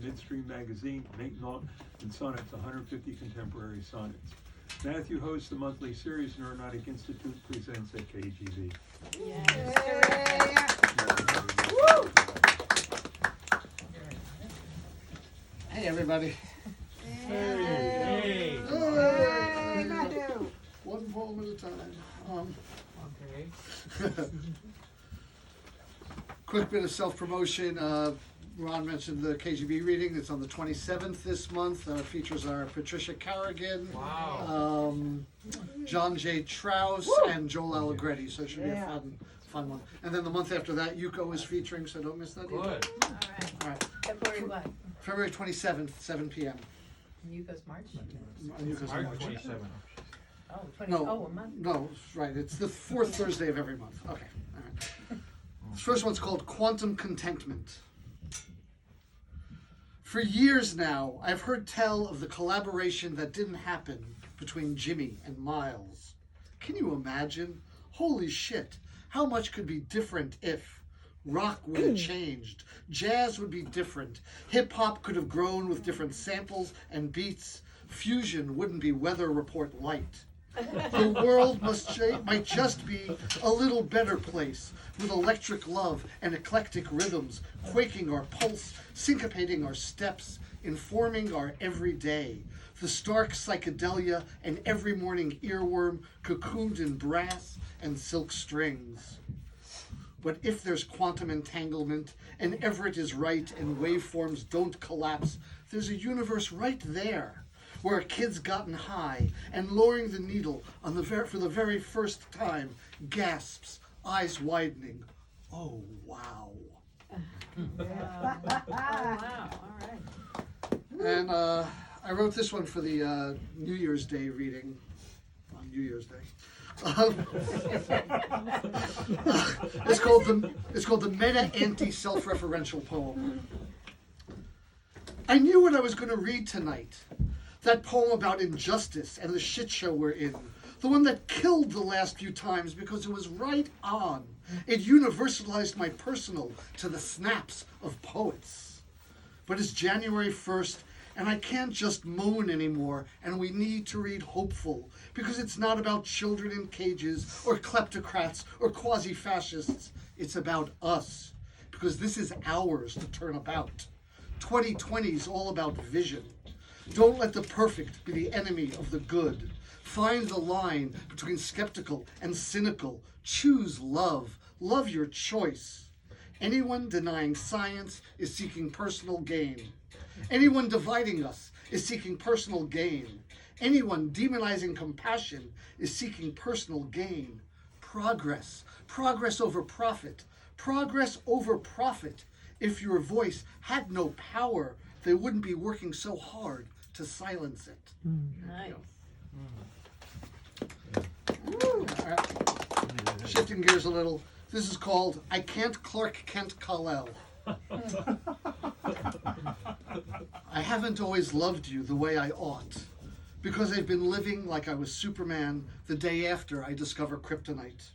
Midstream Magazine, Nate Naught and Sonnets, 150 Contemporary Sonnets. Matthew hosts the monthly series Neurotic Institute presents at KGB. Hey everybody. Hey. Hey, Matthew. One poem at a time. Okay. Quick bit of self-promotion. Ron mentioned the KGB reading. It's on the 27th this month. Features are Patricia Carrigan, Wow. John J. Trouse, and Joel Allegretti. So it should be a fun one. And then the month after that, Yuko is featuring, so don't miss that either. Good. All right. February what? February 27th, 7 p.m. Yuko's March? Yuko's in March March. 27. Oh, 20, No, oh, a month. no, right. It's the fourth Thursday of every month. Okay, all right. This first one's called Quantum Contentment. For years now, I've heard tell of the collaboration that didn't happen between Jimmy and Miles. Can you imagine? Holy shit, how much could be different if rock would have changed, jazz would be different, hip-hop could have grown with different samples and beats, fusion wouldn't be Weather Report light. The world might just be a little better place with electric love and eclectic rhythms, quaking our pulse, syncopating our steps, informing our everyday. The stark psychedelia and every morning earworm cocooned in brass and silk strings. But if there's quantum entanglement and Everett is right and waveforms don't collapse, there's a universe right there, where a kid's gotten high and lowering the needle on for the very first time gasps, eyes widening. Oh, wow. Wow, all right. And I wrote this one for the New Year's Day reading on New Year's Day. It's called the Meta Anti-Self-Referential Poem. I knew what I was going to read tonight. That poem about injustice and the shit show we're in. The one that killed the last few times because it was right on. It universalized my personal to the snaps of poets. But it's January 1st, and I can't just moan anymore, and we need to read hopeful, because it's not about children in cages, or kleptocrats, or quasi-fascists. It's about us, because this is ours to turn about. 2020 is all about vision. Don't let the perfect be the enemy of the good. Find the line between skeptical and cynical. Choose love. Love your choice. Anyone denying science is seeking personal gain. Anyone dividing us is seeking personal gain. Anyone demonizing compassion is seeking personal gain. Progress. Progress over profit. Progress over profit. If your voice had no power, they wouldn't be working so hard to silence it. Nice. All right. Shifting gears a little. This is called I Can't Clark Kent Kal-El. I haven't always loved you the way I ought, because I've been living like I was Superman the day after I discover kryptonite.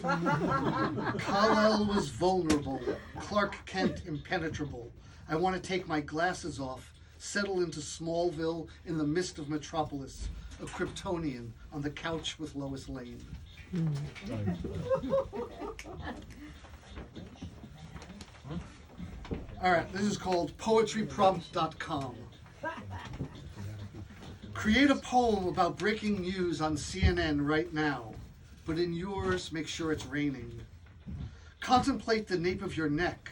Kal-El was vulnerable, Clark Kent impenetrable. I want to take my glasses off, settle into Smallville in the mist of Metropolis, a Kryptonian on the couch with Lois Lane. All right, this is called poetryprompt.com. Create a poem about breaking news on CNN right now, but in yours, make sure it's raining. Contemplate the nape of your neck.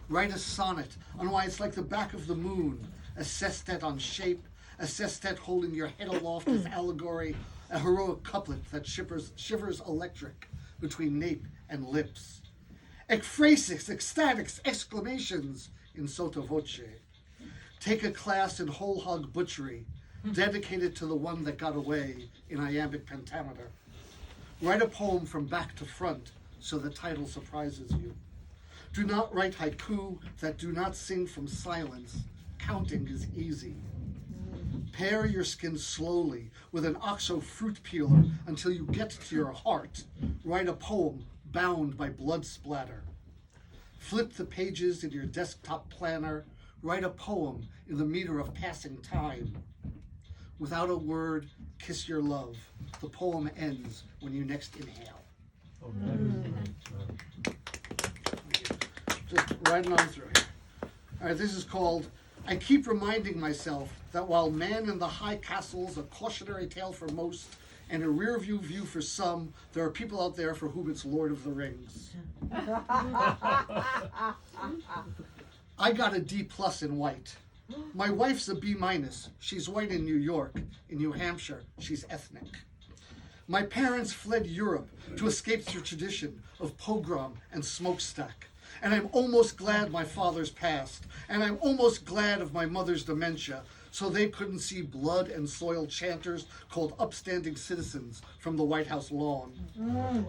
Write a sonnet on why it's like the back of the moon. A sestet on shape, a sestet holding your head aloft as allegory, a heroic couplet that shivers electric between nape and lips. Ekphrasis, ecstatics, exclamations in sotto voce. Take a class in whole hog butchery, dedicated to the one that got away in iambic pentameter. Write a poem from back to front so the title surprises you. Do not write haiku that do not sing from silence. Counting is easy. Pare your skin slowly with an OXO fruit peeler until you get to your heart. Write a poem bound by blood splatter. Flip the pages in your desktop planner. write a poem in the meter of passing time. Without a word, kiss your love. The poem ends when you next inhale. Oh, nice. Just riding on through here. All right, this is called, I keep reminding myself that while Man in the High Castle's a cautionary tale for most and a rear view for some, there are people out there for whom it's Lord of the Rings. I got a D+ in white. My wife's a B-. She's white in New York. In New Hampshire, she's ethnic. My parents fled Europe to escape the tradition of pogrom and smokestack. And I'm almost glad my father's passed. And I'm almost glad of my mother's dementia, so they couldn't see blood and soiled chanters called upstanding citizens from the White House lawn.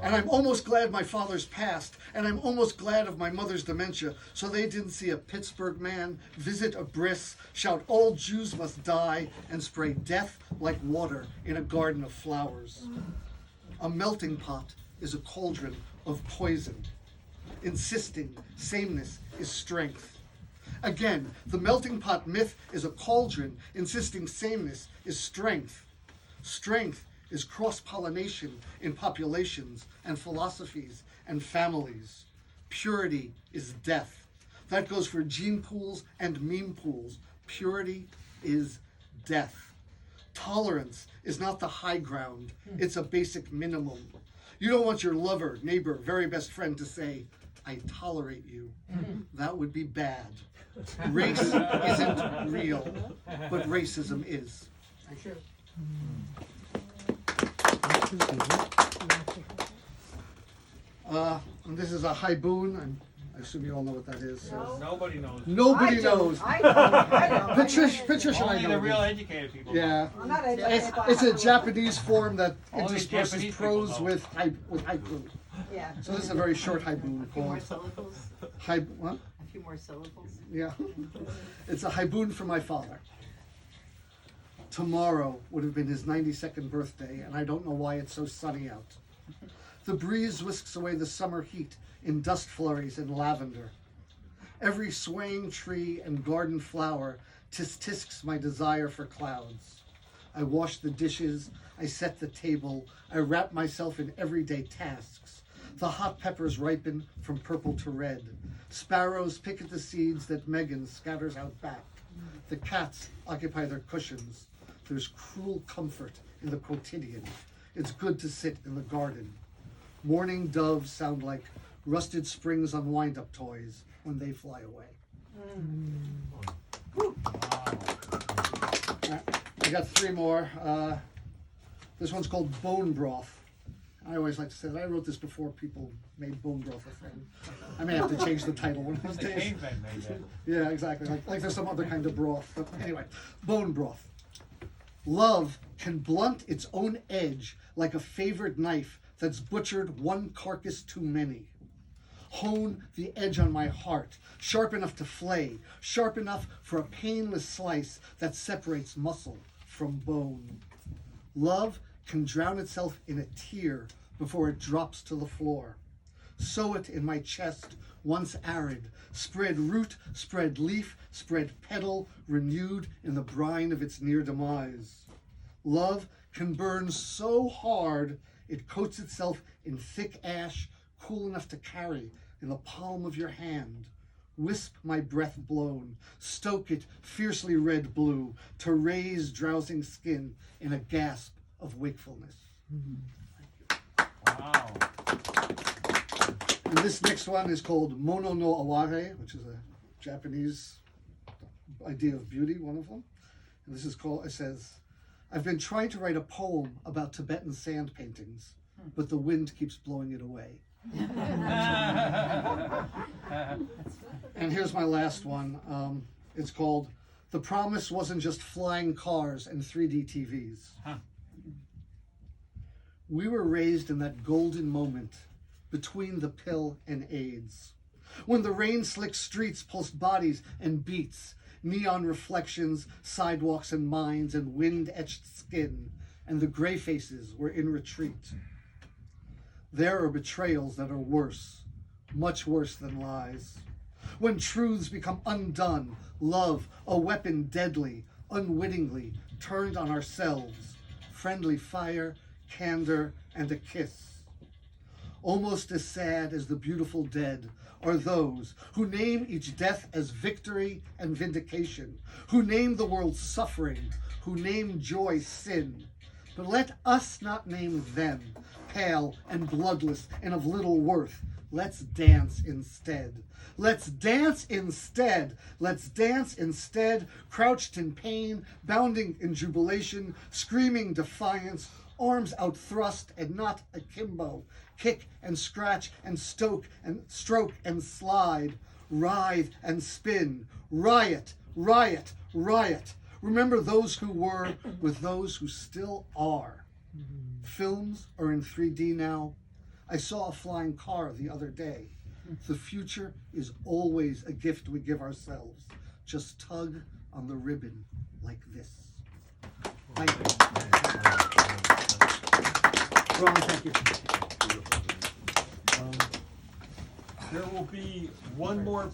And I'm almost glad my father's passed. And I'm almost glad of my mother's dementia, so they didn't see a Pittsburgh man visit a bris, shout all Jews must die, and spray death like water in a garden of flowers. A melting pot is a cauldron of poison. Insisting sameness is strength. Again, the melting pot myth is a cauldron. Insisting sameness is strength. Strength is cross-pollination in populations and philosophies and families. Purity is death. That goes for gene pools and meme pools. Purity is death. Tolerance is not the high ground. It's a basic minimum. You don't want your lover, neighbor, very best friend to say, I tolerate you. That would be bad. Race isn't real, but racism is. True. And this is a haibun, and I assume you all know what that is. So. Nobody knows. Nobody knows. I know. Patricia and I Only know the this. real educated people. Yeah. I'm not educated, but It's a Japanese form that Only intersperses Japanese prose people know. with haiku. yeah. So this is a very short haibun A few more called syllables. what? A few more syllables. Yeah. It's a haibun for my father. Tomorrow would have been his 92nd birthday, and I don't know why it's so sunny out. The breeze whisks away the summer heat in dust flurries and lavender. Every swaying tree and garden flower tisks my desire for clouds. I wash the dishes, I set the table, I wrap myself in everyday tasks. The hot peppers ripen from purple to red. Sparrows pick at the seeds that Megan scatters out back. The cats occupy their cushions. There's cruel comfort in the quotidian. It's good to sit in the garden. Morning doves sound like rusted springs on wind-up toys when they fly away. I got three more. This one's called Bone Broth. I always like to say that I wrote this before people made bone broth a thing. I may have to change the title one of these The days. cavemen made that. Yeah, exactly. Like there's some other kind of broth. But anyway, bone broth. Love can blunt its own edge like a favored knife that's butchered one carcass too many. Hone the edge on my heart, sharp enough to flay, sharp enough for a painless slice that separates muscle from bone. Love can drown itself in a tear before it drops to the floor. Sow it in my chest, once arid, spread root, spread leaf, spread petal, renewed in the brine of its near demise. Love can burn so hard it coats itself in thick ash, cool enough to carry in the palm of your hand. Wisp my breath blown, stoke it fiercely red blue, to raise drowsing skin in a gasp of wakefulness. Wow. And this next one is called Mono no Aware, which is a Japanese idea of beauty, one of them. And this is called, it says, I've been trying to write a poem about Tibetan sand paintings, but the wind keeps blowing it away. And here's my last one. It's called The Promise Wasn't Just Flying Cars and 3D TVs. Huh. We were raised in that golden moment between the pill and AIDS, when the rain-slick streets pulsed bodies and beats, neon reflections, sidewalks and minds, and wind-etched skin, and the gray faces were in retreat. There are betrayals that are worse, much worse than lies. when truths become undone, love, a weapon deadly, unwittingly turned on ourselves, friendly fire, candor, and a kiss. Almost as sad as the beautiful dead are those who name each death as victory and vindication, who name the world suffering, who name joy sin. But let us not name them, pale and bloodless and of little worth. Let's dance instead. Let's dance instead. Let's dance instead, crouched in pain, bounding in jubilation, screaming defiance, arms outthrust and not akimbo, kick and scratch and stoke and stroke and slide, writhe and spin, riot, riot, riot. Remember those who were with those who still are. Films are in 3D now. I saw a flying car the other day. The future is always a gift we give ourselves. Just tug on the ribbon like this. Thank you. Ron, thank you. There will be one more